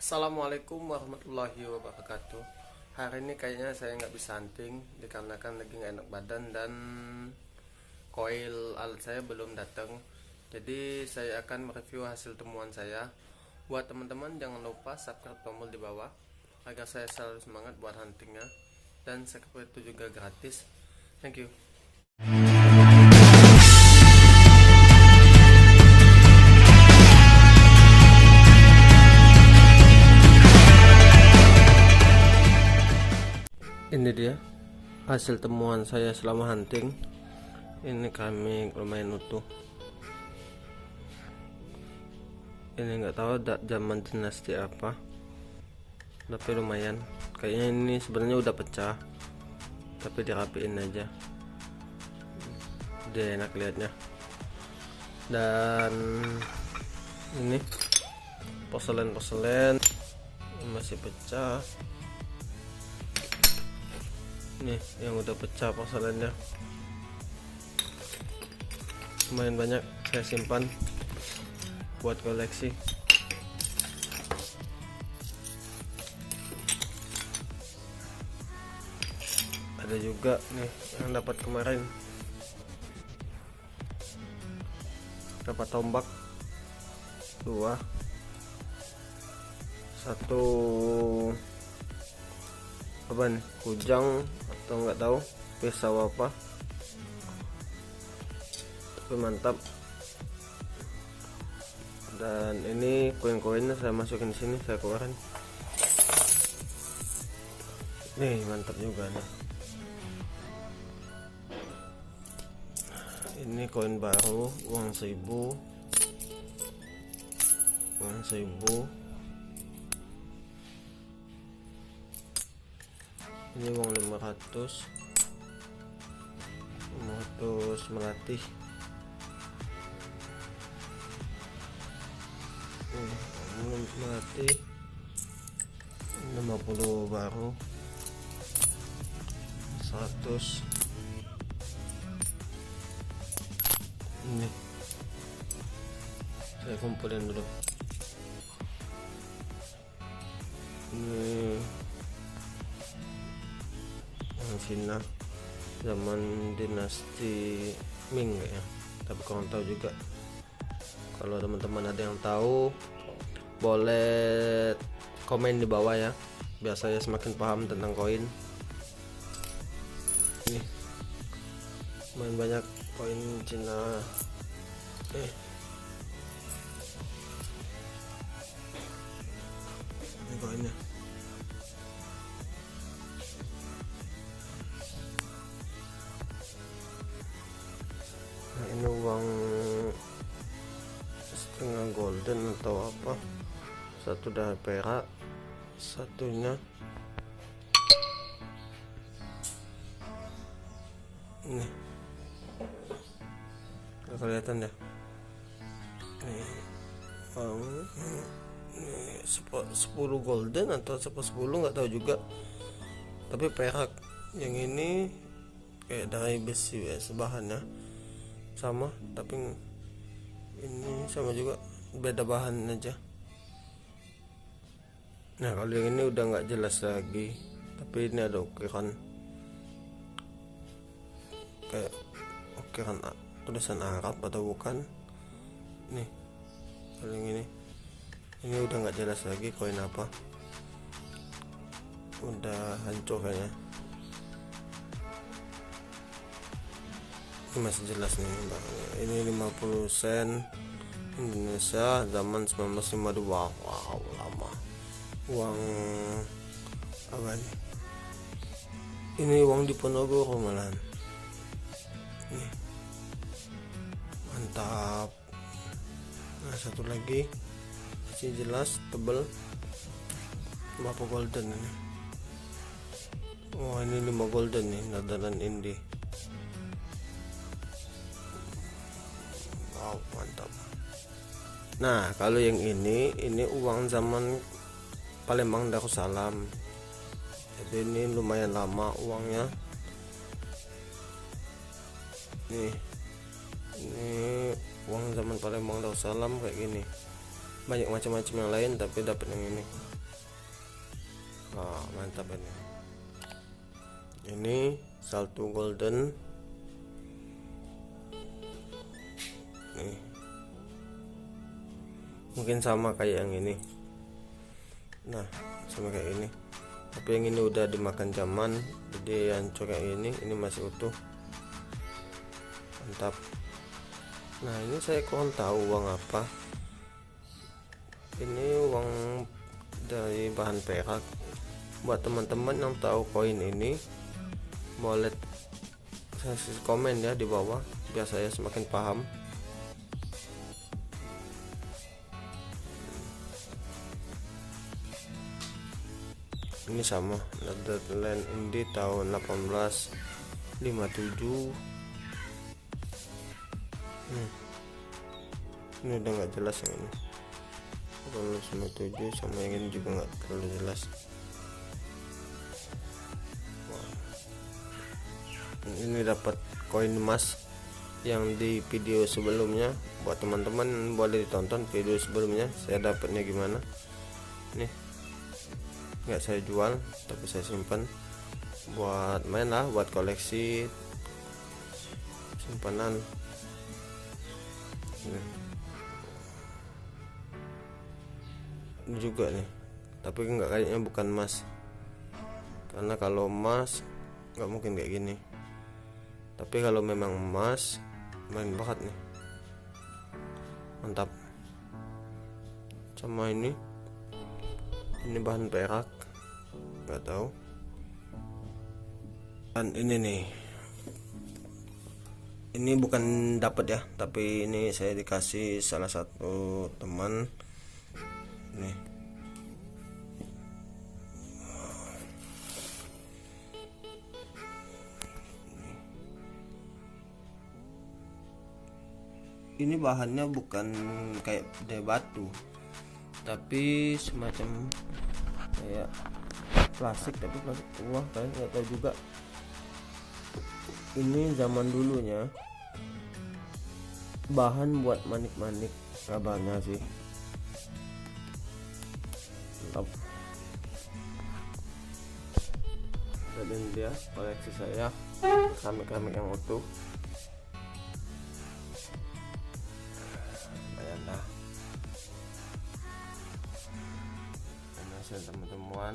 Assalamualaikum warahmatullahi wabarakatuh. Hari ini kayaknya saya nggak bisa hunting dikarenakan lagi nggak enak badan dan koil alat saya belum datang. Jadi saya akan mereview hasil temuan saya. Buat teman-teman jangan lupa subscribe tombol di bawah agar saya selalu semangat buat huntingnya, dan subscribe itu juga gratis. Thank you. Ini dia hasil temuan saya selama hunting. Ini kami lumayan utuh. Ini nggak tahu zaman dinasti apa, tapi lumayan. Kayaknya ini sebenarnya udah pecah, tapi dirapiin aja. Dia enak lihatnya. Dan ini porselen masih pecah. Nih yang udah pecah porselennya, lumayan banyak, saya simpan buat koleksi. Ada juga nih yang dapat kemarin, dapat tombak dua, satu apa nih, kujang atau nggak tahu pisau apa, tapi mantap. Dan ini koin-koinnya saya masukin di sini, saya keluarin. Nih mantap juga nih. Ini koin baru, uang 1000. Ini uang 500 melatih. Melatih 50 baru, 100. Ini saya kumpulin dulu. Ini yang Cina zaman dinasti Ming ya, tapi kurang tahu juga. Kalau teman-teman ada yang tahu boleh komen di bawah ya, biar saya semakin paham tentang koin. Ini main banyak koin Cina. Ini koinnya. Nah, ini uang setengah golden atau apa, satu dah perak, satunya ini nggak kelihatan ya. Nih uang ini 10 golden atau 10 nggak tahu juga, tapi perak. Yang ini kayak dari besi ya, sebahannya sama, tapi ini sama juga, beda bahan aja. Nah kalau yang ini udah nggak jelas lagi, tapi ini ada ukiran, kayak ukiran tulisan Arab atau bukan. Nih kalau yang ini udah nggak jelas lagi koin apa, udah hancur kayaknya. Ini masih jelas nih barangnya. Ini 50 sen Indonesia zaman 1952. Wow, lama. Uang apa nih? Ini uang Diponegoro malahan. Nih mantap. Nah satu lagi masih jelas, tebel, 5 golden ini. Wah ini 5 golden nih, Netherlands Indie. Wow mantap. Nah kalau yang ini uang zaman Palembang Darussalam, jadi ini lumayan lama uangnya. Ini uang zaman Palembang Darussalam kayak gini. Banyak macam-macam yang lain, tapi dapat yang ini. Mantap ini salto golden nih, mungkin sama kayak yang ini. Nah, sama kayak ini, tapi yang ini udah dimakan zaman, jadi yang kayak ini masih utuh. Mantap. Nah, ini saya kurang tahu uang apa. Ini uang dari bahan perak. Buat teman-teman yang tahu koin ini, boleh kasih komen ya di bawah biar saya semakin paham. Ini sama Netherlands Indi tahun 1857. Ini udah nggak jelas yang ini. 1857 sama yang ini juga nggak terlalu jelas. Ini dapat koin emas yang di video sebelumnya. Buat teman-teman boleh ditonton video sebelumnya saya dapatnya gimana. Nih, nggak saya jual tapi saya simpan buat main lah, buat koleksi simpanan. Ini juga nih, tapi nggak, kayaknya bukan emas, karena kalau emas nggak mungkin kayak gini. Tapi kalau memang emas, main banget nih, mantap. Sama ini bahan perak, nggak tahu. Dan ini nih, ini bukan dapat ya, tapi ini saya dikasih salah satu teman nih. Ini bahannya bukan kayak dari batu, tapi semacam kayak plastik, tapi plastik tua kan, nggak tahu juga. Ini zaman dulunya bahan buat manik-manik kabarnya sih. Mantap. Dan dia koleksi saya keramik-keramik yang utuh. Nah, teman-teman